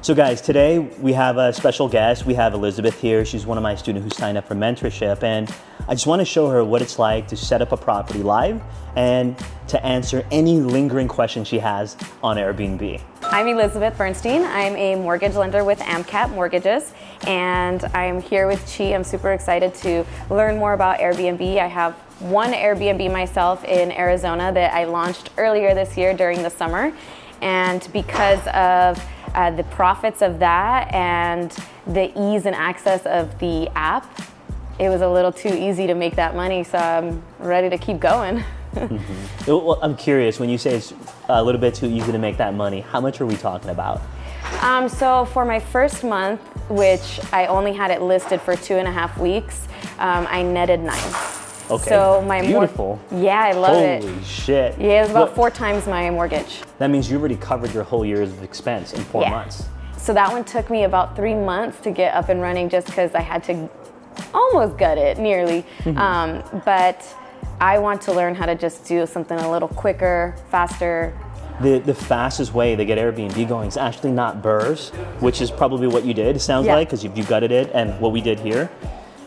So guys, today we have a special guest. We have Elizabeth here. She's one of my students who signed up for mentorship, and I just want to show her what it's like to set up a property live and to answer any lingering questions she has on Airbnb. I'm Elizabeth Bernstein. I'm a mortgage lender with AMCAP Mortgages, and I'm here with Chi. I'm super excited to learn more about Airbnb. I have one Airbnb myself in Arizona that I launched earlier this year during the summer, and because of the profits of that and the ease and access of the app, it was a little too easy to make that money, so I'm ready to keep going. Well, I'm curious, when you say it's a little bit too easy to make that money, how much are we talking about? So for my first month, which I only had it listed for 2.5 weeks, I netted 9. Okay, so my beautiful. Yeah, I love it. Holy shit. Yeah, it's about 4 times my mortgage. That means you already covered your whole year's of expense in 4 months. So that one took me about 3 months to get up and running just because I had to almost gut it, nearly. But I want to learn how to just do something a little quicker, faster. The fastest way to get Airbnb going is actually not BRRRRs, which is probably what you did, it sounds like, because you gutted it, and what we did here.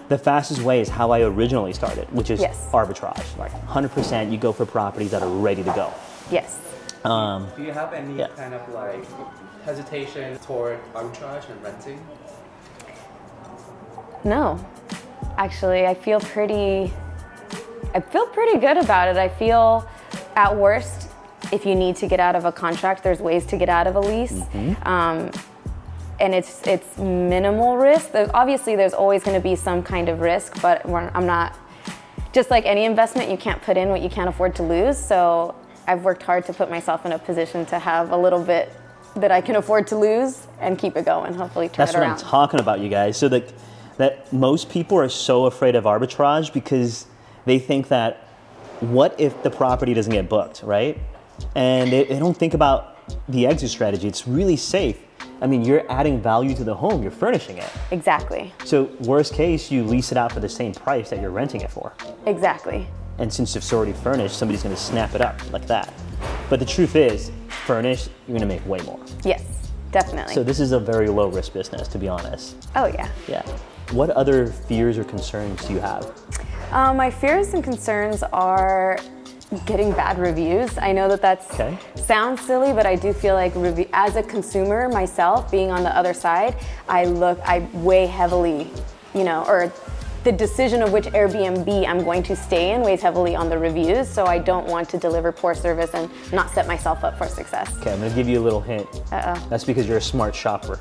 The fastest way is how I originally started, which is arbitrage. Like 100% you go for properties that are ready to go. Yes. Do you have any kind of like hesitation toward arbitrage and renting? No, actually, I feel pretty good about it. I feel, at worst, if you need to get out of a contract, there's ways to get out of a lease. And it's minimal risk. Obviously, there's always going to be some kind of risk, but I'm not, just like any investment, you can't put in what you can't afford to lose. So I've worked hard to put myself in a position to have a little bit that I can afford to lose and keep it going, hopefully turn it around. That's what I'm talking about, you guys. So that most people are so afraid of arbitrage because they think that, what if the property doesn't get booked, right? And they don't think about the exit strategy. It's really safe. I mean, you're adding value to the home, you're furnishing it. Exactly. So worst case, you lease it out for the same price that you're renting it for. Exactly. And since it's already furnished, somebody's gonna snap it up like that. But the truth is, furnished, you're gonna make way more. Yes, definitely. So this is a very low risk business, to be honest. Oh yeah. Yeah. What other fears or concerns do you have? My fears and concerns are getting bad reviews. I know that sounds silly, but I do feel like as a consumer myself, being on the other side, I weigh heavily, or the decision of which Airbnb I'm going to stay in weighs heavily on the reviews, so I don't want to deliver poor service and not set myself up for success. Okay, I'm gonna give you a little hint. That's because you're a smart shopper.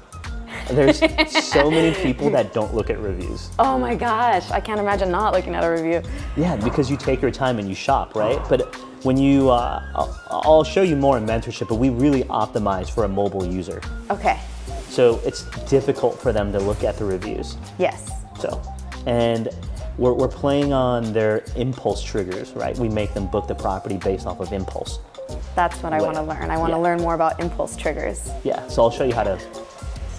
There's so many people that don't look at reviews. Oh my gosh, I can't imagine not looking at a review. Yeah, because you take your time and you shop, right? But when you, I'll show you more in mentorship, but we really optimize for a mobile user. Okay. So it's difficult for them to look at the reviews. Yes. So, and we're playing on their impulse triggers, right? We make them book the property based off of impulse. That's what I want to learn. I want to learn more about impulse triggers. Yeah, so I'll show you how to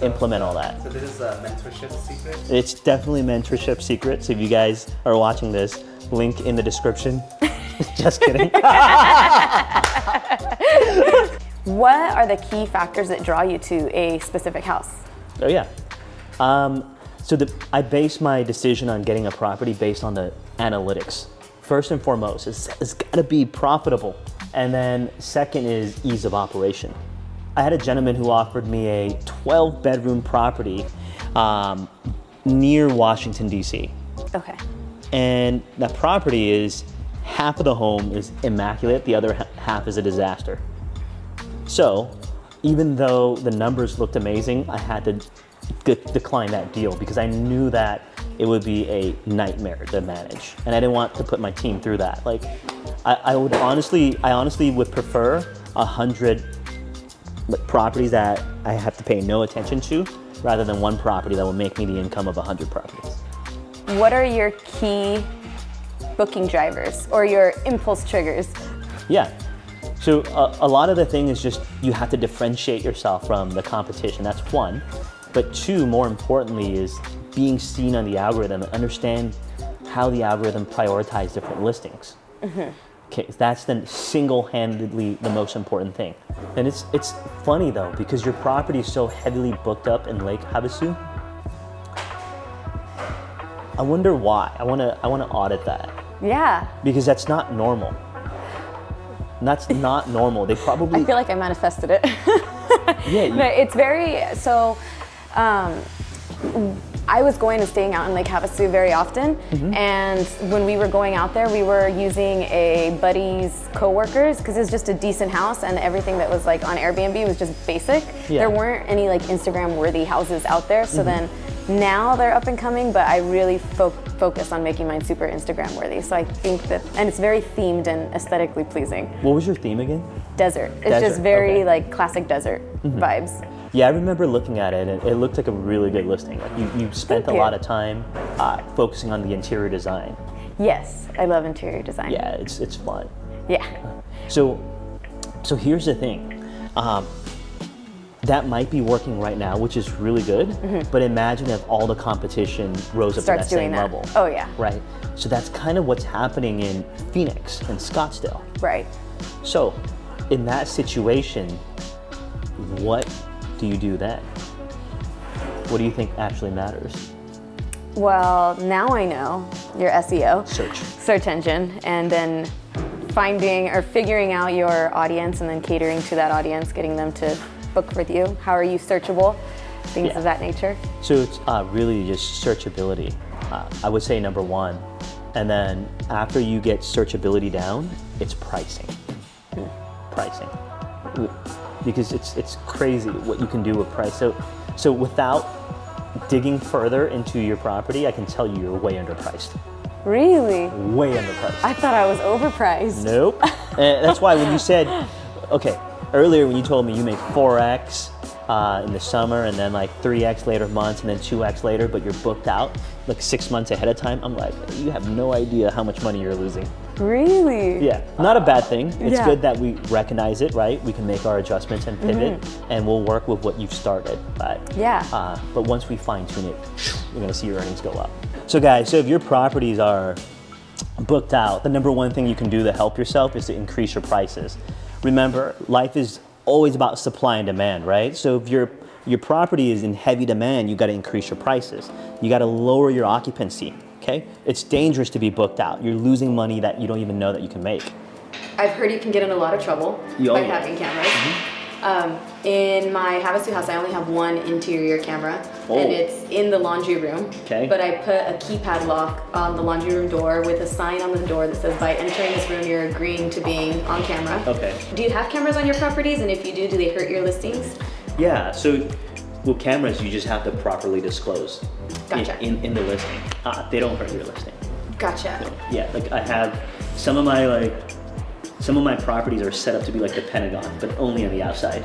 implement all that. So this is a mentorship secret? It's definitely mentorship secret. So if you guys are watching this, link in the description. Just kidding. What are the key factors that draw you to a specific house? Oh yeah. So I base my decision on getting a property based on the analytics. First and foremost, it's gotta be profitable. And then second is ease of operation. I had a gentleman who offered me a 12-bedroom property near Washington, D.C. Okay. And that property is, half of the home is immaculate, the other half is a disaster. So, even though the numbers looked amazing, I had to decline that deal because I knew that it would be a nightmare to manage. And I didn't want to put my team through that. Like, I honestly would prefer 100 properties that I have to pay no attention to, rather than one property that will make me the income of 100 properties. What are your key booking drivers or your impulse triggers? Yeah, so a lot of the thing is just you have to differentiate yourself from the competition. That's one. But two, more importantly, is being seen on the algorithm and understand how the algorithm prioritizes different listings. Okay, that's the single-handedly the most important thing. And it's funny though, because your property is so heavily booked up in Lake Havasu. I wonder why. I wanna audit that. Yeah. Because that's not normal. That's not normal. They probably. I feel like I manifested it. Yeah. But it's very, so I was going and staying out in Lake Havasu very often, and when we were going out there, we were using a buddy's coworkers because it was just a decent house, and everything that was like on Airbnb was just basic. Yeah. There weren't any like Instagram-worthy houses out there, so then now they're up and coming, but I really focus on making mine super Instagram-worthy. So I think that, and it's very themed and aesthetically pleasing. What was your theme again? Desert. It's just very like classic desert vibes. Yeah, I remember looking at it, and it looked like a really good listing. Like you spent a lot of time focusing on the interior design. Yes, I love interior design. Yeah, it's fun. Yeah. So here's the thing. That might be working right now, which is really good, but imagine if all the competition rose up to that same level. Oh yeah. Right? So that's kind of what's happening in Phoenix and Scottsdale. Right. So in that situation, what do you do then? What do you think actually matters? Well, now I know your SEO. Search engine, and then finding or figuring out your audience and then catering to that audience, getting them to book with you. How are you searchable? Things of that nature. So it's really just searchability. I would say number one. And then after you get searchability down, it's pricing. Pricing. Because it's crazy what you can do with price. So without digging further into your property, I can tell you you're way underpriced. Really? Way underpriced. I thought I was overpriced. Nope. And that's why when you said, okay, earlier when you told me you make 4x in the summer and then like 3x later months and then 2x later, but you're booked out like 6 months ahead of time, I'm like, you have no idea how much money you're losing. Really? Yeah, not a bad thing. It's good that we recognize it, right? We can make our adjustments and pivot, and we'll work with what you've started. But but once we fine tune it, we're gonna see your earnings go up. So guys, so if your properties are booked out, the number one thing you can do to help yourself is to increase your prices. Remember, life is always about supply and demand, right? So if your property is in heavy demand, you gotta increase your prices. You gotta lower your occupancy. Okay? It's dangerous to be booked out. You're losing money that you don't even know that you can make. I've heard you can get in a lot of trouble by having cameras. In my Havasu house, I only have one interior camera, and it's in the laundry room. Okay. But I put a keypad lock on the laundry room door with a sign on the door that says, by entering this room, you're agreeing to being on camera. Okay. Do you have cameras on your properties? And if you do they hurt your listings? Yeah, so with cameras, you just have to properly disclose in the listing. They don't hurt your listing. Gotcha. So, yeah, like I have some of my properties are set up to be like the Pentagon, but only on the outside.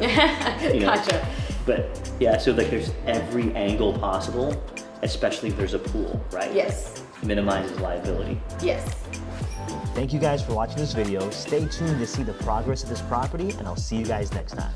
You know? Gotcha. But yeah, so like there's every angle possible, especially if there's a pool, right? Yes. Minimizes liability. Yes. Thank you guys for watching this video. Stay tuned to see the progress of this property, and I'll see you guys next time.